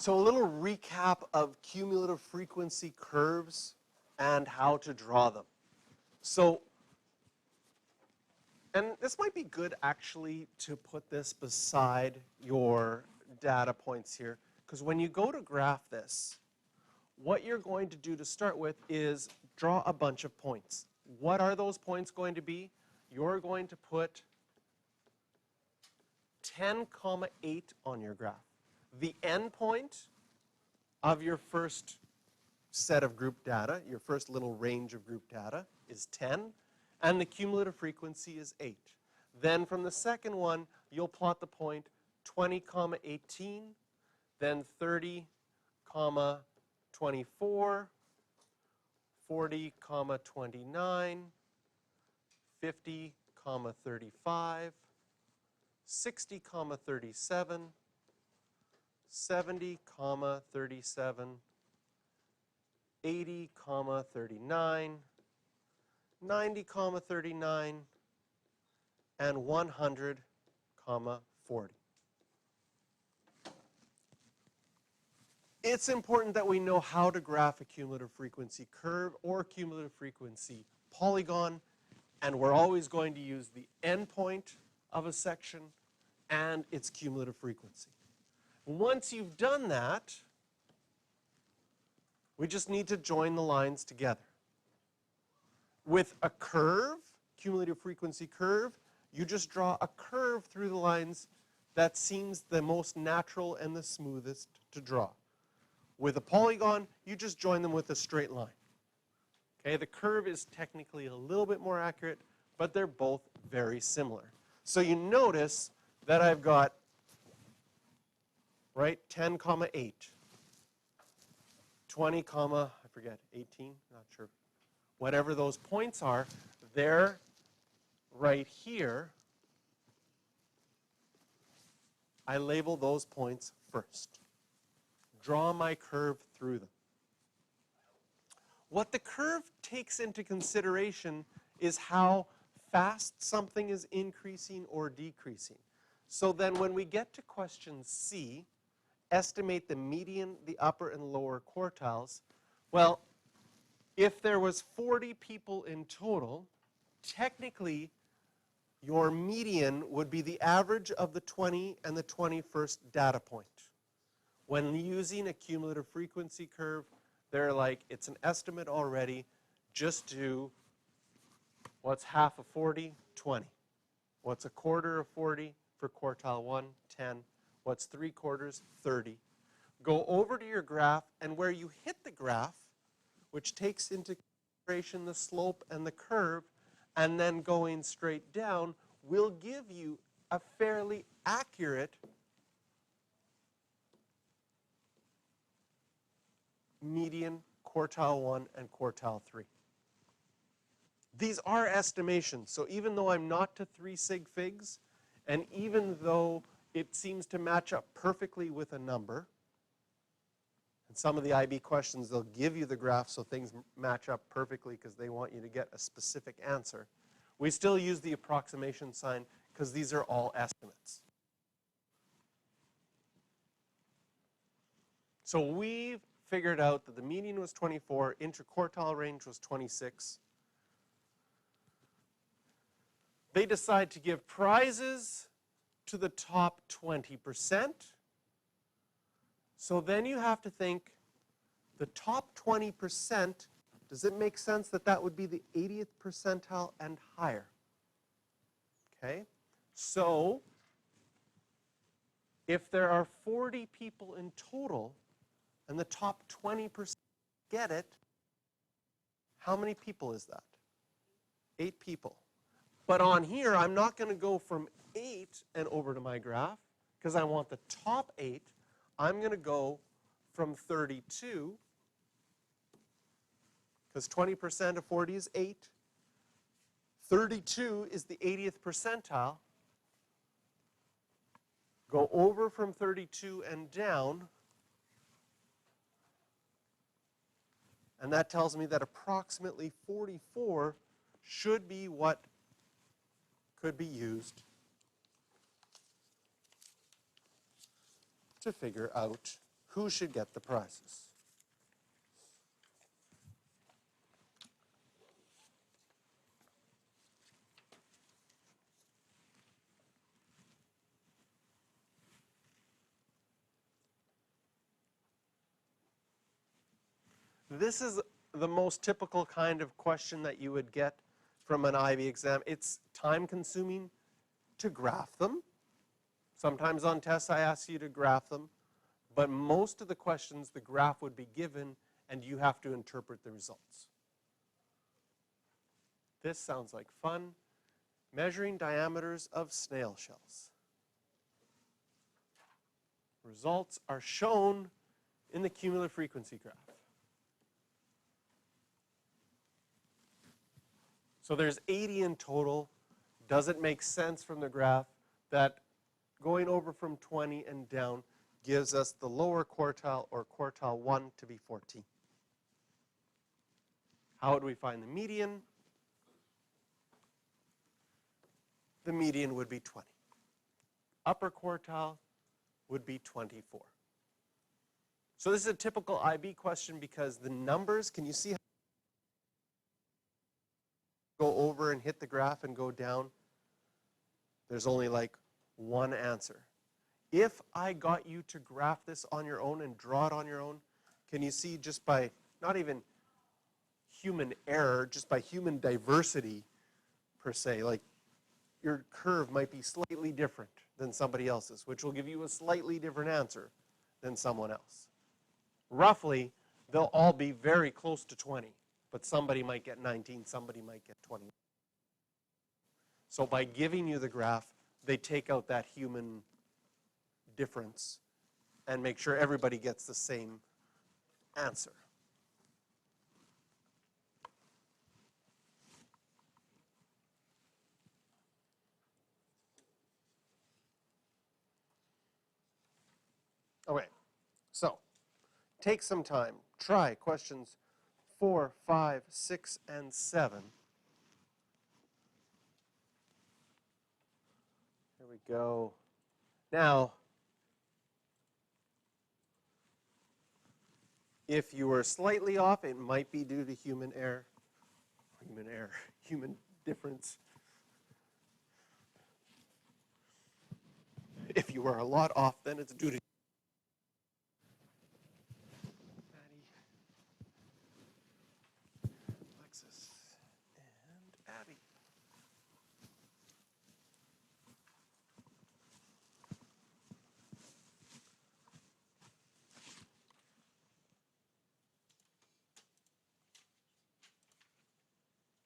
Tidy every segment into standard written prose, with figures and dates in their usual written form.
So a little recap of cumulative frequency curves and how to draw them. So, and this might be good actually to put this beside your data points here, because when you go to graph this, what you're going to do to start with is draw a bunch of points. What are those points going to be? You're going to put 10, 8 on your graph. The endpoint of your first set of group data, your first little range of group data, is 10, and the cumulative frequency is 8. Then from the second one, you'll plot the point 20, 18, then 30, 24, 40, 29, 50, 35, 60, 37, 70, 37, 80, 39, 90, 39, and 100, 40. It's important that we know how to graph a cumulative frequency curve or cumulative frequency polygon, and we're always going to use the endpoint of a section and its cumulative frequency. Once you've done that, we just need to join the lines together. With a curve, cumulative frequency curve, you just draw a curve through the lines that seems the most natural and the smoothest to draw. With a polygon, you just join them with a straight line. Okay, the curve is technically a little bit more accurate, but they're both very similar. So you notice that I've got, right, 10, 8, 20, I forget, 18, not sure. Whatever those points are, they're right here. I label those points first. Draw my curve through them. What the curve takes into consideration is how fast something is increasing or decreasing. So then when we get to question C, estimate the median, the upper and lower quartiles, well, if there was 40 people in total, technically your median would be the average of the 20 and the 21st data point. When using a cumulative frequency curve, they're like, it's an estimate already, just do what's half of 40, 20. What's a quarter of 40 for quartile 1, 10. What's 3/4, 30. Go over to your graph, and where you hit the graph, which takes into consideration the slope and the curve, and then going straight down, will give you a fairly accurate median quartile 1 and quartile 3. These are estimations, so even though I'm not to 3 sig figs, and even though it seems to match up perfectly with a number, and some of the IB questions, they'll give you the graph so things match up perfectly because they want you to get a specific answer, we still use the approximation sign because these are all estimates. So we've figured out that the median was 24, interquartile range was 26. They decide to give prizes to the top 20%. So then you have to think, the top 20%, does it make sense that that would be the 80th percentile and higher? Okay, so if there are 40 people in total, and the top 20% get it, how many people is that? 8 people. But on here, I'm not going to go from 8 and over to my graph, because I want the top 8. I'm going to go from 32, because 20% of 40 is 8. 32 is the 80th percentile. Go over from 32 and down, and that tells me that approximately 44 should be what could be used to figure out Who should get the prizes? This is the most typical kind of question that you would get from an IB exam. It's time-consuming to graph them. Sometimes on tests I ask you to graph them, but most of the questions the graph would be given and you have to interpret the results. This sounds like fun. Measuring diameters of snail shells. Results are shown in the cumulative frequency graph. So there's 80 in total. Does it make sense from the graph that going over from 20 and down gives us the lower quartile, or quartile 1, to be 14? How would we find the median? The median would be 20. Upper quartile would be 24. So this is a typical IB question because the numbers, can you see how go over and hit the graph and go down? There's only like one answer. If I got you to graph this on your own and draw it on your own, can you see just by not even human error, just by human diversity per se, like your curve might be slightly different than somebody else's, which will give you a slightly different answer than someone else. Roughly, they'll all be very close to 20, but somebody might get 19, somebody might get 20. So by giving you the graph, they take out that human difference and make sure everybody gets the same answer. Okay, so take some time. Try questions 4, 5, 6, and 7. Here we go. Now, if you were slightly off, it might be due to human error, human difference. If you were a lot off, then it's due to Alexis and Abby.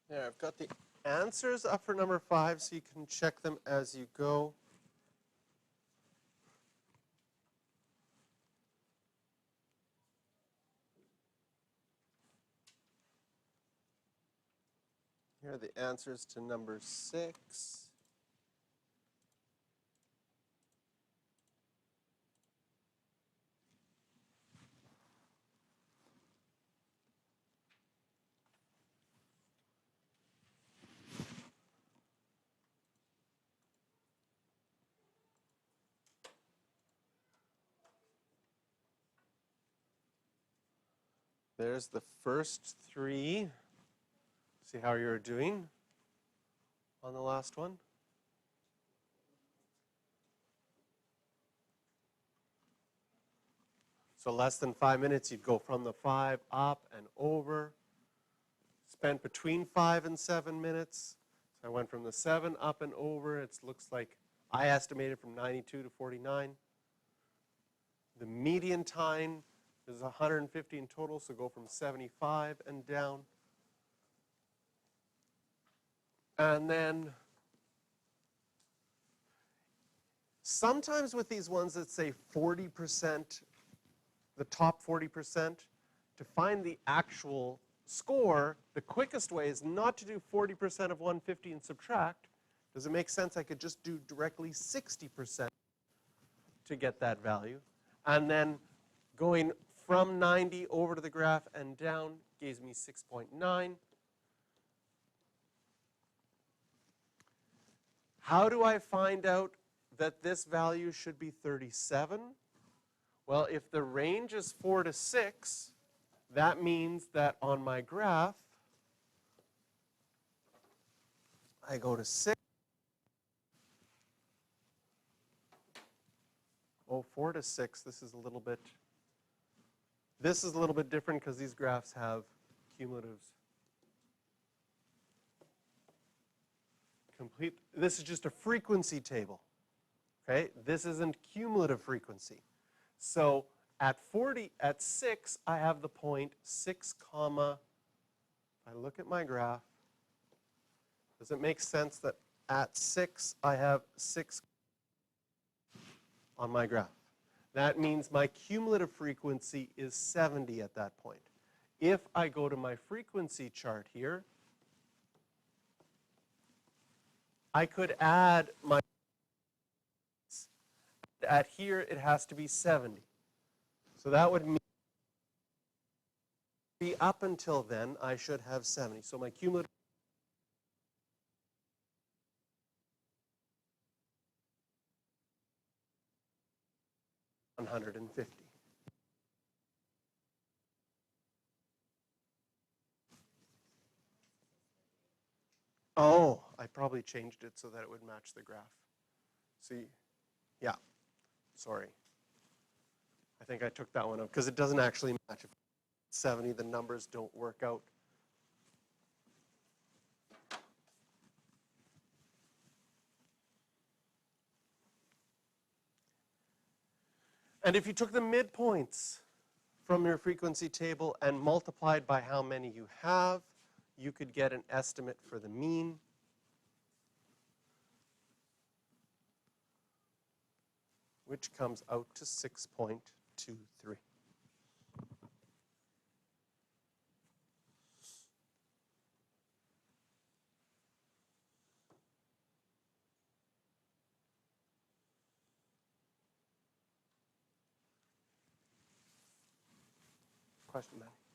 There, I've got the answers up for number 5, so you can check them as you go. Here are the answers to number 6. There's the first 3. See how you're doing on the last one. So less than 5 minutes, you'd go from the 5 up and over. Spent between 5 and 7 minutes. So I went from the 7 up and over. It looks like I estimated from 92 to 49. The median time is 150 in total, so go from 75 and down. And then sometimes with these ones that say 40%, the top 40%, to find the actual score, the quickest way is not to do 40% of 150 and subtract. Does it make sense? I could just do directly 60% to get that value. And then going from 90 over to the graph and down gives me 6.9. How do I find out that this value should be 37? Well, if the range is 4 to 6, that means that on my graph, I go to 6. Oh, 4 to 6, this is a little bit different because these graphs have cumulatives. This is just a frequency table. Okay? This isn't cumulative frequency. So at 6, I have the point 6 comma, if I look at my graph, does it make sense that at 6, I have 6 on my graph? That means my cumulative frequency is 70 at that point. If I go to my frequency chart here, I could add my, at here it has to be 70. So that would mean up until then I should have 70. So my cumulative 150. Oh, I probably changed it so that it would match the graph. See, yeah, sorry. I think I took that one up because it doesn't actually match. If it's 70, the numbers don't work out. And if you took the midpoints from your frequency table and multiplied by how many you have, you could get an estimate for the mean. Which comes out to 6.23. Question, Matt?